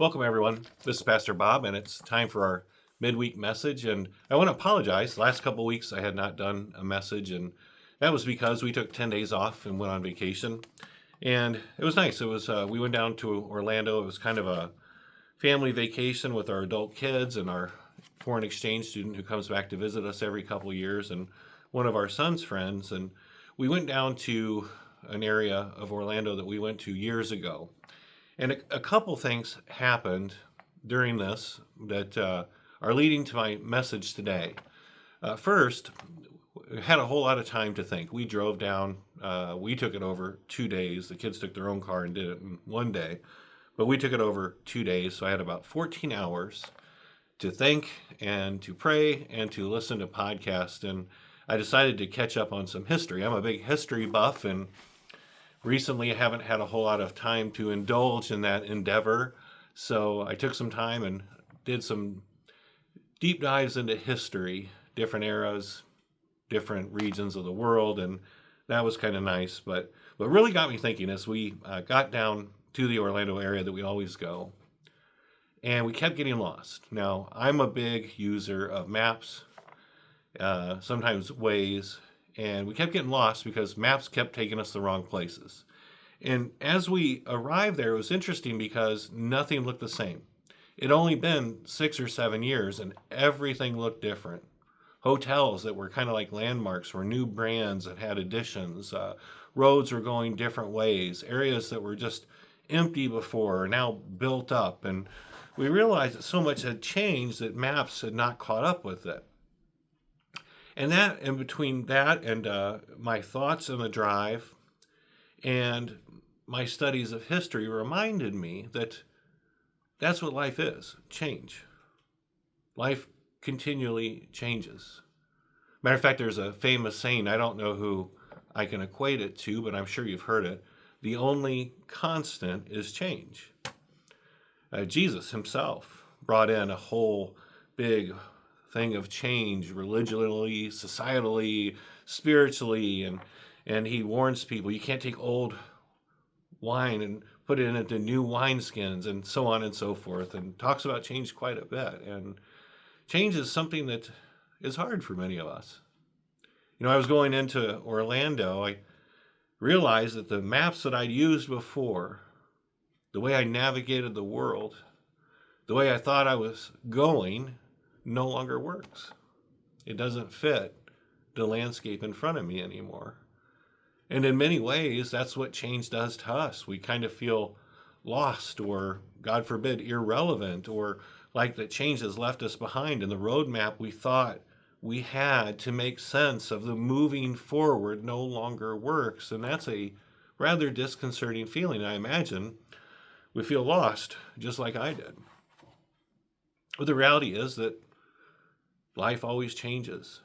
Welcome, everyone. This is Pastor Bob, and it's time for our midweek message. And I want to apologize. The last couple of weeks, I had not done a message, and that was because we took 10 days off and went on vacation. And it was nice. We went down to Orlando. It was kind of a family vacation with our adult kids and our foreign exchange student who comes back to visit us every couple of years, and one of our son's friends. And we went down to an area of Orlando that we went to years ago. And a couple things happened during this that are leading to my message today. First, we had a whole lot of time to think. We drove down. We took it over 2 days. The kids took their own car and did it in one day. But we took it over 2 days, so I had about 14 hours to think and to pray and to listen to podcasts. And I decided to catch up on some history. I'm a big history buff, and recently, I haven't had a whole lot of time to indulge in that endeavor, so I took some time and did some deep dives into history, different eras, different regions of the world, and that was kind of nice. But what really got me thinking is we got down to the Orlando area that we always go, and we kept getting lost. Now, I'm a big user of maps, sometimes Waze, and we kept getting lost because maps kept taking us the wrong places. And as we arrived there, it was interesting because nothing looked the same. It only been 6 or 7 years, and everything looked different. Hotels that were kind of like landmarks were new brands that had additions. Roads were going different ways. Areas that were just empty before are now built up. And we realized that so much had changed that maps had not caught up with it. And that, in between that and my thoughts on the drive and my studies of history reminded me that that's what life is, change. Life continually changes. Matter of fact, there's a famous saying, I don't know who I can equate it to, but I'm sure you've heard it. The only constant is change. Jesus himself brought in a whole big thing of change, religionally, societally, spiritually, and he warns people you can't take old wine and put it into new wineskins, and so on and so forth, and talks about change quite a bit. And change is something that is hard for many of us. I was going into Orlando. I realized that the maps that I'd used before, the way I navigated the world, the way I thought I was going, no longer works. It doesn't fit the landscape in front of me anymore. And in many ways, that's what change does to us. We kind of feel lost or, God forbid, irrelevant, or like that change has left us behind, and the roadmap we thought we had to make sense of the moving forward no longer works. And that's a rather disconcerting feeling. I imagine we feel lost, just like I did. But the reality is that life always changes.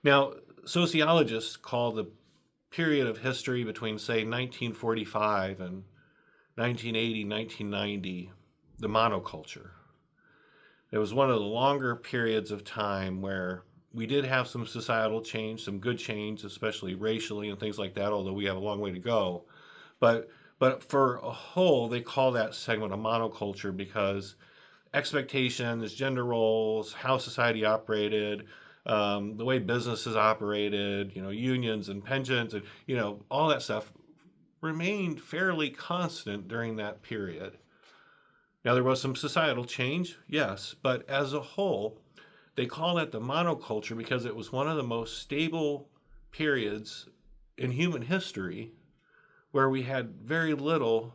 Now, sociologists call the period of history between, say, 1945 and 1980, 1990, the monoculture. It was one of the longer periods of time where we did have some societal change, some good change, especially racially and things like that, although we have a long way to go. But for a whole, they call that segment a monoculture because expectations, gender roles, how society operated, the way businesses operated, unions and pensions, and all that stuff remained fairly constant during that period. Now, there was some societal change, yes, but as a whole, they call that the monoculture because it was one of the most stable periods in human history where we had very little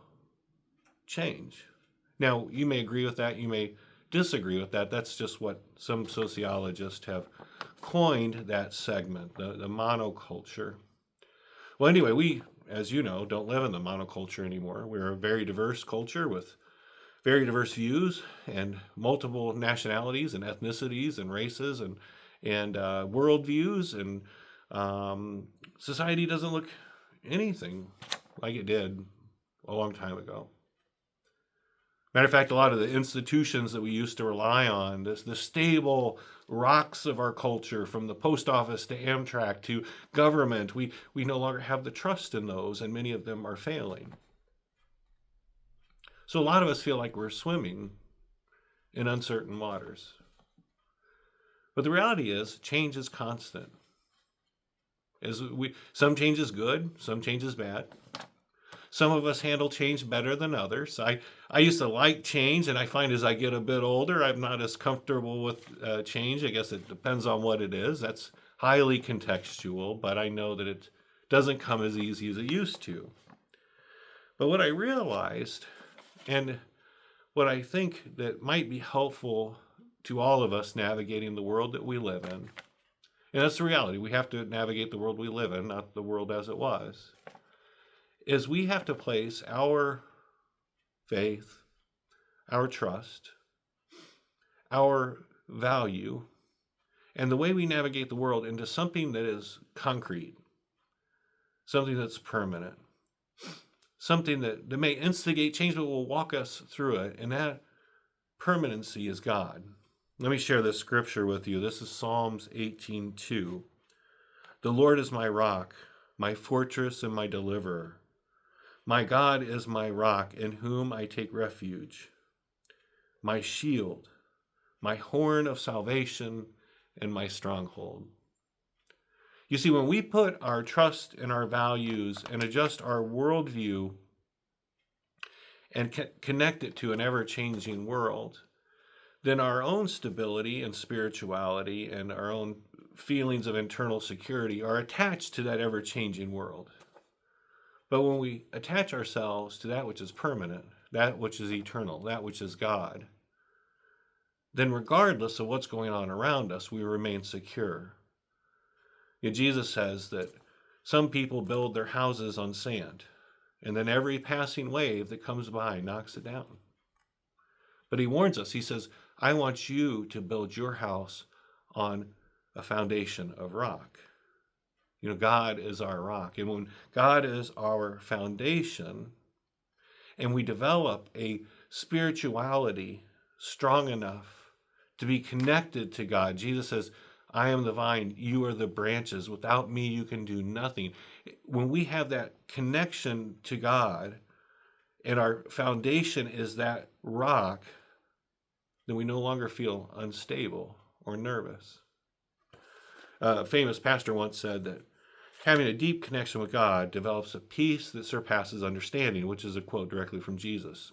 change. Now, you may agree with that, you may disagree with that. That's just what some sociologists have coined that segment, the monoculture. Well, anyway, we, as you know, don't live in the monoculture anymore. We're a very diverse culture with very diverse views and multiple nationalities and ethnicities and races and worldviews, and society doesn't look anything like it did a long time ago. Matter of fact, a lot of the institutions that we used to rely on, the stable rocks of our culture, from the post office to Amtrak to government, we no longer have the trust in those, and many of them are failing. So a lot of us feel like we're swimming in uncertain waters. But the reality is, change is constant. Some change is good, some change is bad. Some of us handle change better than others. I used to like change, and I find as I get a bit older, I'm not as comfortable with change. I guess it depends on what it is. That's highly contextual, but I know that it doesn't come as easy as it used to. But what I realized, and what I think that might be helpful to all of us navigating the world that we live in, and that's the reality, we have to navigate the world we live in, not the world as it was, is we have to place our faith, our trust, our value, and the way we navigate the world into something that is concrete, something that's permanent, something that may instigate change but will walk us through it, and that permanency is God. Let me share this scripture with you. This is Psalms 18:2. The Lord is my rock, my fortress, and my deliverer. My God is my rock, in whom I take refuge, my shield, my horn of salvation, and my stronghold. You see, when we put our trust in our values and adjust our worldview and connect it to an ever-changing world, then our own stability and spirituality and our own feelings of internal security are attached to that ever-changing world. But when we attach ourselves to that which is permanent, that which is eternal, that which is God, then regardless of what's going on around us, we remain secure. Jesus says that some people build their houses on sand, and then every passing wave that comes by knocks it down. But he warns us, he says, I want you to build your house on a foundation of rock. God is our rock. And when God is our foundation, and we develop a spirituality strong enough to be connected to God, Jesus says, I am the vine, you are the branches. Without me, you can do nothing. When we have that connection to God, and our foundation is that rock, then we no longer feel unstable or nervous. A famous pastor once said that having a deep connection with God develops a peace that surpasses understanding, which is a quote directly from Jesus.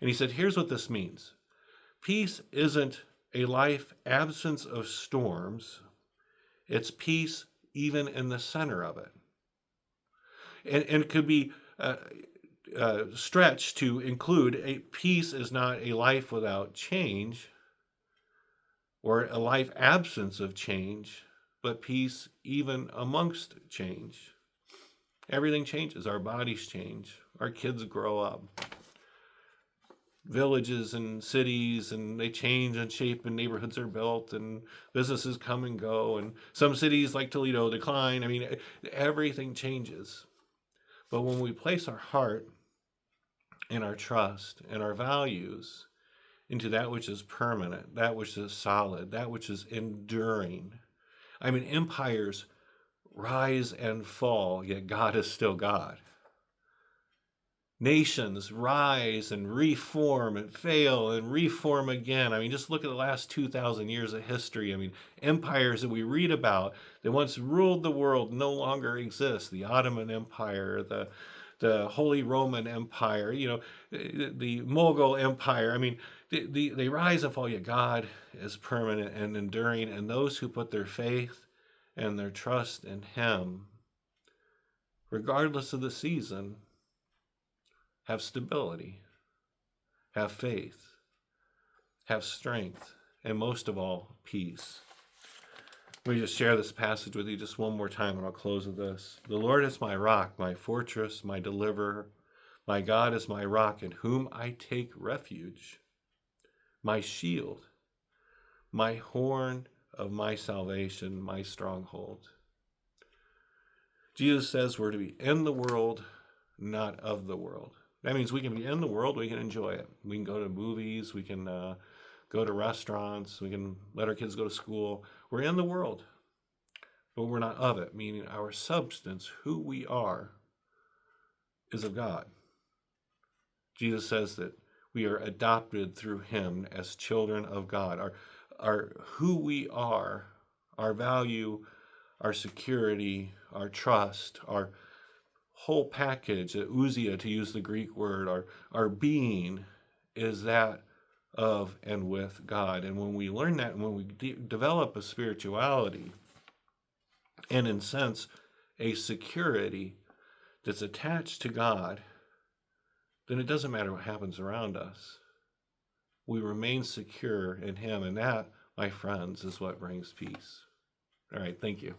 And he said, here's what this means. Peace isn't a life absence of storms. It's peace even in the center of it. And it could be stretched to include a peace is not a life without change or a life absence of change, but peace even amongst change. Everything changes. Our bodies change. Our kids grow up. Villages and cities, and they change and shape, and neighborhoods are built, and businesses come and go, and some cities like Toledo decline. I mean, everything changes. But when we place our heart and our trust and our values into that which is permanent, that which is solid, that which is enduring, I mean, empires rise and fall, yet God is still God. Nations rise and reform and fail and reform again. I mean, just look at the last 2,000 years of history. I mean, empires that we read about that once ruled the world no longer exist. The Ottoman Empire, the Holy Roman Empire, the Mughal Empire. I mean, they rise and fall, yet God is permanent and enduring. And those who put their faith and their trust in Him, regardless of the season, have stability, have faith, have strength, and most of all, peace. Let me just share this passage with you just one more time, and I'll close with this. The Lord is my rock, my fortress, my deliverer. My God is my rock, in whom I take refuge, my shield, my horn of my salvation, my stronghold. Jesus says we're to be in the world, not of the world. That means we can be in the world, we can enjoy it. We can go to movies, we can go to restaurants, we can let our kids go to school. We're in the world, but we're not of it, meaning our substance, who we are, is of God. Jesus says that we are adopted through him as children of God. Our who we are, our value, our security, our trust, our whole package, ousia to use the Greek word, our being is that of and with God. And when we learn that, and when we develop a spirituality, and in sense, a security that's attached to God, then it doesn't matter what happens around us. We remain secure in him, and that, my friends, is what brings peace. All right, thank you.